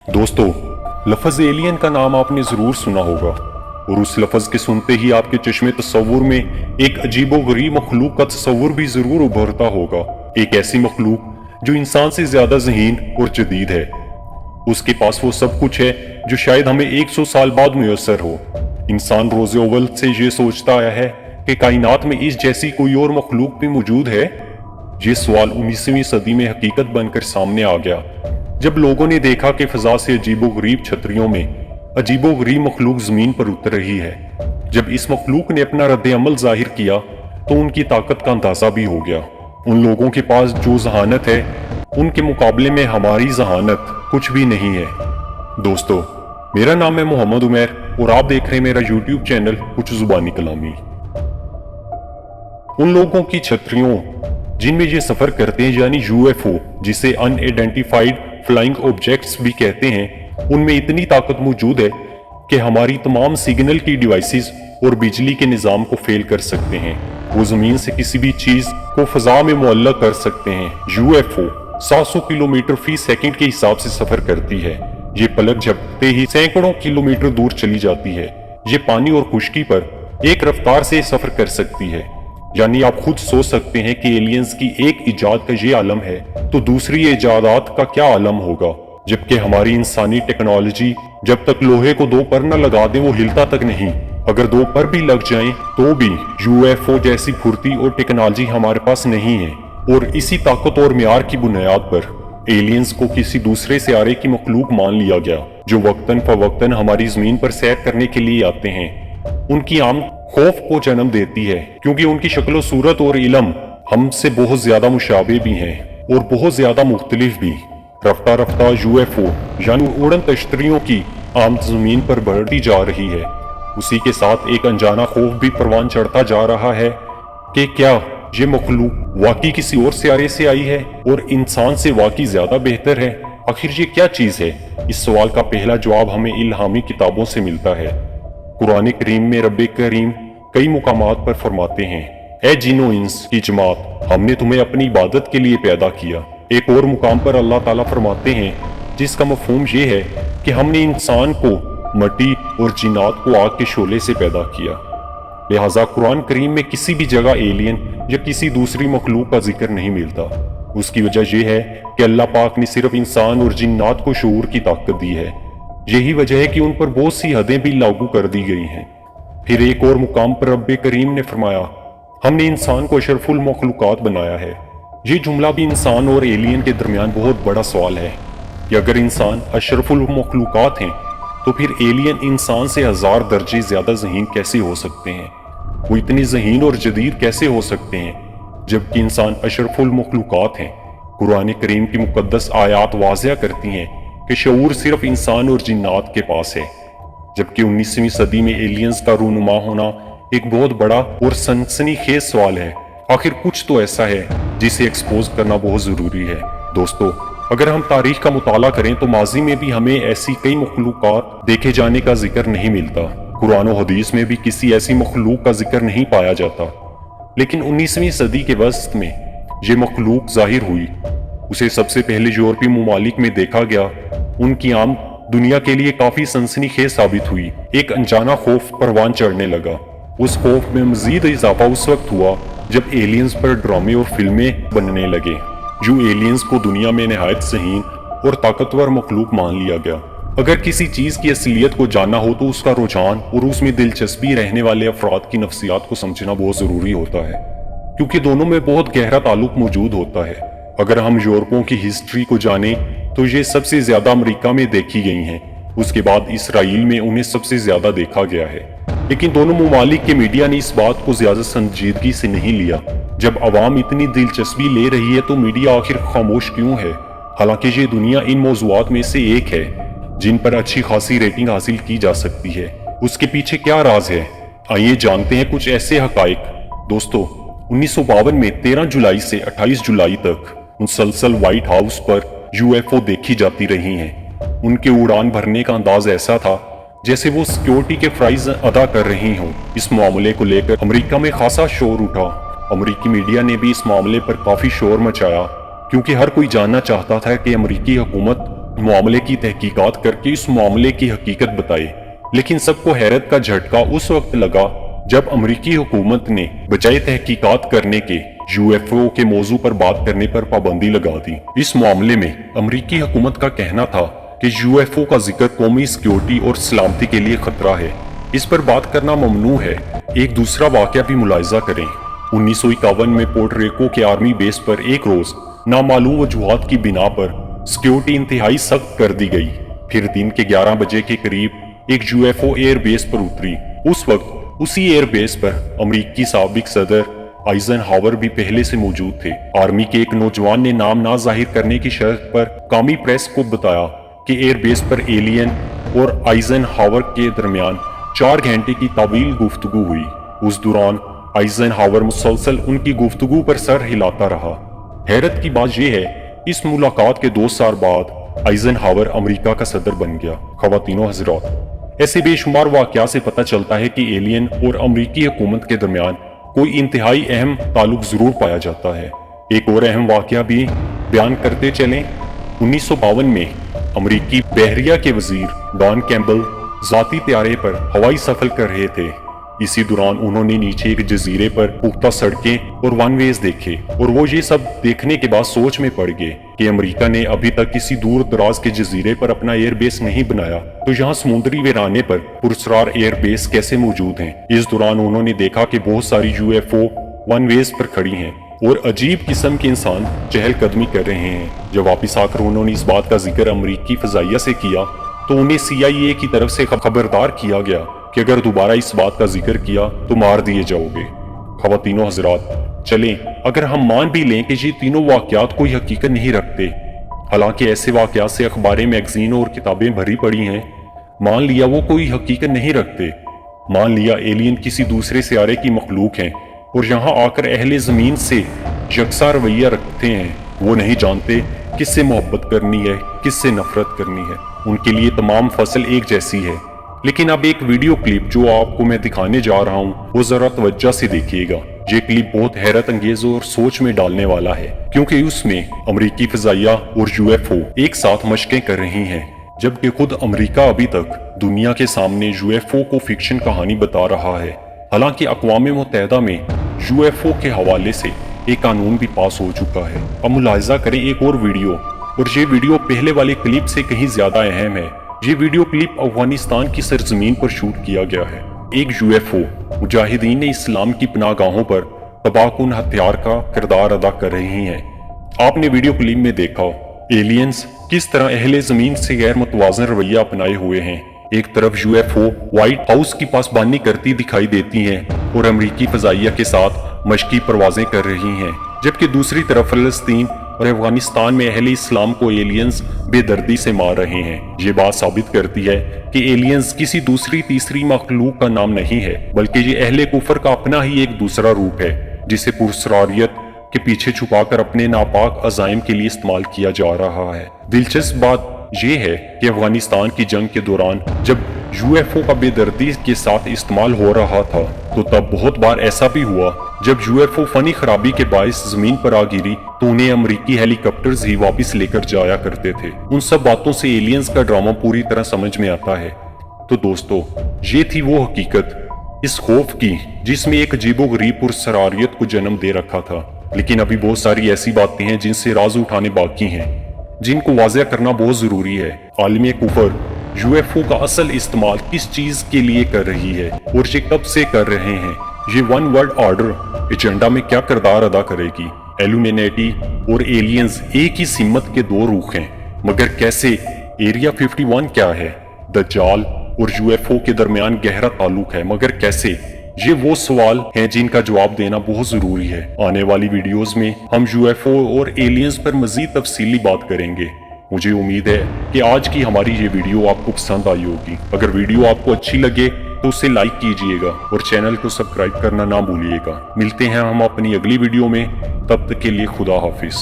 दोस्तों, लफ्ज़ एलियन का नाम आपने ज़रूर सुना होगा और उस लफ्ज़ के सुनते ही आपके चश्मे तस्वुर में एक अजीबोगरीब मखलूक का तस्वुर भी ज़रूर उभरता होगा। एक ऐसी मखलूक जो इंसान से ज़्यादा ज़हीन और जदीद है। उसके पास वो सब कुछ है जो शायद हमें 100 साल बाद मुयस्सर हो। इंसान रोज़े अव्वल से ये सोचता आया है कि कायनात में इस जैसी कोई और मखलूक भी मौजूद है। ये सवाल 19वीं सदी में हकीकत बनकर सामने आ गया जब लोगों ने देखा कि फ़ज़ा से अजीबोगरीब छतरियों में अजीबोगरीब मखलूक ज़मीन पर उतर रही है। जब इस मखलूक ने अपना रद्द-ए-अमल ज़ाहिर किया तो उनकी ताकत का अंदाज़ा भी हो गया। उन लोगों के पास जो ज़हानत है उनके मुकाबले में हमारी ज़हानत कुछ भी नहीं है। दोस्तों, मेरा नाम है मोहम्मद उमैर और आप देख रहे हैं मेरा यूट्यूब चैनल कुछ ज़ुबानी कलामी। उन लोगों की छतरियों जिनमें ये सफ़र करते हैं यानी यूएफओ, जिसे अनआइडेंटिफाइड फ्लाइंग ऑब्जेक्ट्स भी कहते हैं, उनमें इतनी ताकत मौजूद है कि हमारी तमाम सिग्नल की डिवाइसेस और बिजली के निज़ाम को फेल कर सकते हैं। वो ज़मीन से किसी भी चीज़ को फ़ज़ा में मुअल्लक़ कर सकते हैं। यूएफओ 700 किलोमीटर फी सेकंड के हिसाब से सफ़र करती है। ये पलक झपकते ही सैकड़ों किलोमीटर दूर चली जाती है। ये पानी और खुश्की पर एक रफ्तार से सफ़र कर सकती है। यानी आप खुद सोच सकते हैं कि एलियंस की एक इजाद का ये आलम है तो दूसरी इजादात का क्या आलम होगा। जबकि हमारी इंसानी टेक्नोलॉजी जब तक लोहे को दो पर न लगा दे वो हिलता तक नहीं, अगर दो पर भी लग जाएं तो भी यूएफओ जैसी फुर्ती और टेक्नोलॉजी हमारे पास नहीं है। और इसी ताकत और मियार की बुनियाद पर एलियंस को किसी दूसरे सियारे की मखलूक मान लिया गया जो वक्तन फवक्तन हमारी जमीन पर सैर करने के लिए आते हैं। उनकी आम खौफ को जन्म देती है क्योंकि उनकी शक्ल सूरत और इलम हमसे बहुत ज्यादा मुशाबे भी हैं और बहुत ज्यादा मुख्तलिफ भी। रफ्ता रफ्ता यूएफओ यानी उड़न तश्तरियों की आमद जमीन पर बढ़ती जा रही है। उसी के साथ एक अनजाना खौफ भी परवान चढ़ता जा रहा है कि क्या ये मखलूक वाकई किसी और सियारे से आई है और इंसान से वाकई ज्यादा बेहतर है। आखिर ये क्या चीज है? इस सवाल का पहला जवाब हमें इल्हामी किताबों से मिलता है। कुरान करीम में रब्बे करीम कई मुकामात पर फरमाते हैं, ए जिन्नो इंस की जमात, हमने तुम्हें अपनी इबादत के लिए पैदा किया। एक और मुकाम पर अल्लाह ताला फरमाते हैं जिसका मफहूम ये है कि हमने इंसान को मट्टी और जिन्नात को आग के शोले से पैदा किया। लिहाजा कुरान करीम में किसी भी जगह एलियन या किसी दूसरी मखलूक का जिक्र नहीं मिलता। उसकी वजह यह है कि अल्लाह पाक ने सिर्फ इंसान और जिन्नात को शऊर की ताकत दी है। यही वजह है कि उन पर बहुत सी हदें भी लागू कर दी गई हैं। फिर एक और मुकाम पर रब्बे करीम ने फरमाया, हमने इंसान को अशरफुल मखलूकात बनाया है। ये जुमला भी इंसान और एलियन के दरमियान बहुत बड़ा सवाल है कि अगर इंसान अशरफुल मखलूकात हैं तो फिर एलियन इंसान से 1000 दर्जे ज्यादा ज़हीन कैसे हो सकते हैं? वो इतनी ज़हीन और जदीद कैसे हो सकते हैं जबकि इंसान अशरफुल मखलूकात हैं? कुरान करीम की मुकद्दस आयात वाज़िया करती हैं कि शऊर सिर्फ इंसान और जिन्नात के पास है। जबकि 19वीं सदी में एलियंस का रूनुमा होना एक बहुत बड़ा और सनसनीखेज सवाल है। आखिर कुछ तो ऐसा है जिसे एक्सपोज करना बहुत जरूरी है। दोस्तों, अगर हम तारीख का मुताला करें तो माजी में भी हमें ऐसी कई मखलूकात देखे जाने का जिक्र नहीं मिलता। कुरान और हदीस में भी किसी ऐसी मखलूक का जिक्र नहीं पाया जाता। लेकिन 19वीं सदी के वस्त में ये मखलूक जाहिर हुई। उसे सबसे पहले यूरोपीय ममालिक में देखा गया। उनकी आम दुनिया के लिए काफी सनसनीखेज साबित हुई। एक अनजाना खौफ परवान चढ़ने लगा। उस खौफ में मजीद इजाफा उस वक्त हुआ जब एलियंस पर ड्रामे और फिल्में बनने लगे। जो एलियंस को दुनिया में नहायत ज़हीन और ताकतवर मखलूक मान लिया गया। अगर किसी चीज की असलियत को जानना हो तो उसका रुझान और उसमें दिलचस्पी रहने वाले अफराद की नफ्सियात को समझना बहुत जरूरी होता है, क्योंकि दोनों में बहुत गहरा ताल्लुक मौजूद होता है। अगर हम यूरोपों की हिस्ट्री को जाने तो ये सबसे ज्यादा अमेरिका में देखी गई हैं। उसके बाद इसराइल में उन्हें सबसे ज्यादा देखा गया है। लेकिन दोनों ममालिक के मीडिया ने इस बात को ज्यादा संजीदगी से नहीं लिया। जब अवाम इतनी दिलचस्पी ले रही है तो मीडिया आखिर खामोश क्यों है? हालांकि ये दुनिया इन मौजुआत में से एक है जिन पर अच्छी खासी रेटिंग हासिल की जा सकती है। उसके पीछे क्या राज है? आइए जानते हैं कुछ ऐसे हकाइक। दोस्तों, 1952 में 13 जुलाई से 28 जुलाई तक मुसलसल व्हाइट हाउस पर यूएफओ देखी जाती रही हैं। उनके उड़ान भरने का अंदाज ऐसा था जैसे वो सिक्योरिटी के प्राइज अदा कर रही हों। इस मामले को लेकर अमेरिका में खासा शोर उठा। अमेरिकी मीडिया ने भी इस मामले पर काफी शोर मचाया क्योंकि हर कोई जानना चाहता था कि अमेरिकी हुकूमत मामले की तहकीकात करके इस मामले की हकीकत बताई। लेकिन सबको हैरत का झटका उस वक्त लगा जब अमेरिकी हुकूमत ने बजाय तहकीकात करने के यूएफओ के मौजू पर बात करने पर पाबंदी लगा दी। इस मामले में अमेरिकी हुकूमत का कहना था कि यूएफओ का जिक्र कौमी सिक्योरिटी और सलामती के लिए खतरा है, इस पर बात करना ममनू है। एक दूसरा वाकया भी मुलाहिजा करें। 1951 में पोर्टरिको के आर्मी बेस पर एक रोज नामालूम वजूहात की बिना पर सिक्योरिटी इंतहाई सख्त कर दी गई। फिर दिन के 11 बजे के करीब एक यूएफओ एयर बेस पर उतरी। उस वक्त उसी एयर बेस पर अमेरिकी साबिक सदर आइजनहावर भी पहले से मौजूद थे। आर्मी के एक नौजवान ने नाम ना जाहिर करने की शर्त पर कामी प्रेस को बताया कि एयर बेस पर एलियन और आइजनहावर के दरमियान 4 घंटे की तवील गुफ्तगू हुई। उस दौरान आइजनहावर मुसलसल उनकी गुफ्तगू पर सर हिलाता रहा। हैरत की बात यह है, इस मुलाकात के 2 साल बाद आइजनहावर अमेरिका का सदर बन गया। ख़वातीनो हज़रात, ऐसे बेशुमार वाक़यात से पता चलता है कि एलियन और अमेरिकी हुकूमत के दरमियान कोई इंतहाई अहम ताल्लुक जरूर पाया जाता है। एक और अहम वाक़या भी बयान करते चलें। 1952 में अमेरिकी बहरिया के वजीर डॉन कैम्पबेल जाती त्यारे पर हवाई सफर कर रहे थे। इसी दौरान उन्होंने नीचे एक जजीरे पर पुख्ता सड़कें और वन वेज देखे और वो ये सब देखने के बाद सोच में पड़ गए कि अमेरिका ने अभी तक किसी दूर दराज के जजीरे पर अपना एयर बेस नहीं बनाया, तो यहाँ समुद्री वीराने पर पुरस्कार एयर बेस कैसे मौजूद हैं। इस दौरान उन्होंने देखा कि बहुत सारी यूएफओ वन वेज पर खड़ी हैं और अजीब किस्म के इंसान चहलकदमी कर रहे हैं। जब वापिस आकर उन्होंने इस बात का जिक्र अमेरिकी फजाइया से किया तो उन्हें CIA की तरफ से खबरदार किया गया कि अगर दोबारा इस बात का जिक्र किया तो मार दिए जाओगे। ख़वातीनो हज़रात, चलें अगर हम मान भी लें कि ये तीनों वाक़यात कोई हकीकत नहीं रखते, हालांकि ऐसे वाक़यात से अखबारें, मैगजीन और किताबें भरी पड़ी हैं, मान लिया वो कोई हकीकत नहीं रखते, मान लिया एलियन किसी दूसरे सियारे की मखलूक हैं और यहाँ आकर अहले ज़मीन से यकसा रवैया रखते हैं। वो नहीं जानते किससे मोहब्बत करनी है, किससे नफरत करनी है। उनके लिए तमाम फसल एक जैसी है। लेकिन अब एक वीडियो क्लिप जो आपको मैं दिखाने जा रहा हूँ वो जरा तवज्जो से देखिएगा। ये क्लिप बहुत हैरत अंगेज और सोच में डालने वाला है, क्योंकि उसमें अमेरिकी फजाइया और यूएफओ एक साथ मशकें कर रही हैं, जबकि खुद अमेरिका अभी तक दुनिया के सामने यूएफओ को फिक्शन कहानी बता रहा है। हालांकि अक़वाम मुत्तहिदा में यूएफओ के हवाले से एक कानून भी पास हो चुका है। अब मुलाहिजा करें एक और वीडियो, और ये वीडियो पहले वाले क्लिप से कहीं ज्यादा अहम है। ये वीडियो क्लिप अफगानिस्तान की सरजमीन पर शूट किया गया है। एक यूएफओ मुजाहिदीन इस्लाम की पनाहगाहों पर तबाहकुन हथियार का किरदार अदा कर रही हैं। आपने वीडियो क्लिप में देखा एलियंस किस तरह अहले जमीन से गैर मुतवाज़न रवैया अपनाए हुए हैं। एक तरफ यूएफओ व्हाइट हाउस की पासबानी करती दिखाई देती हैं और अमेरिकी फजाइया के साथ मशकी परवाजें कर रही हैं, जबकि दूसरी तरफ फलस्तीन और अफगानिस्तान में अहले इस्लाम को एलियंस बेदर्दी से मार रहे हैं। ये बात साबित करती है कि एलियंस किसी दूसरी तीसरी मखलूक का नाम नहीं है, बल्कि ये अहले कुफर का अपना ही एक दूसरा रूप है, जिसे पुरस्कारियत के पीछे छुपाकर अपने नापाक अजाइम के लिए इस्तेमाल किया जा रहा है। दिलचस्प बात यह है कि अफगानिस्तान की जंग के दौरान जब यूएफओ का बेदर्दी के साथ इस्तेमाल हो रहा था, तो तब बहुत बार ऐसा भी हुआ जब यूएफओ फनी खराबी के बायस जमीन पर आ गिरी तो उन्हें अमेरिकी हेलीकॉप्टर्स ही वापस लेकर जाया करते थे। उन सब बातों से एलियंस का ड्रामा पूरी तरह समझ में आता है। तो दोस्तों, ये थी वो हकीकत इस खौफ की जिसमें एक अजीबोगरीब पुरस्कारियत को जन्म दे रखा था। लेकिन अभी बहुत सारी ऐसी बातें हैं जिनसे राज उठाने बाकी हैं, जिनको वाज़ेह करना बहुत जरूरी है। आलिम कुफर यूएफओ का असल इस्तेमाल किस चीज के लिए कर रही है और ये कब से कर रहे हैं। ये वन वर्ल्ड ऑर्डर एजेंडा में क्या किरदार अदा करेगी। इल्यूमिनेटी और एलियंस एक ही सिमत के दो रुख हैं, मगर कैसे। एरिया 51 क्या है। दज्जाल और यूएफओ के दरमियान गहरा ताल्लुक है, मगर कैसे। ये वो सवाल हैं जिनका जवाब देना बहुत जरूरी है। आने वाली वीडियोस में हम यूएफओ और एलियंस पर मजीद तफसीली बात करेंगे। मुझे उम्मीद है कि आज की हमारी ये वीडियो आपको पसंद आई होगी। अगर वीडियो आपको अच्छी लगे तो उसे लाइक कीजिएगा और चैनल को सब्सक्राइब करना ना भूलिएगा। मिलते हैं हम अपनी अगली वीडियो में, तब तक के लिए खुदा हाफिज।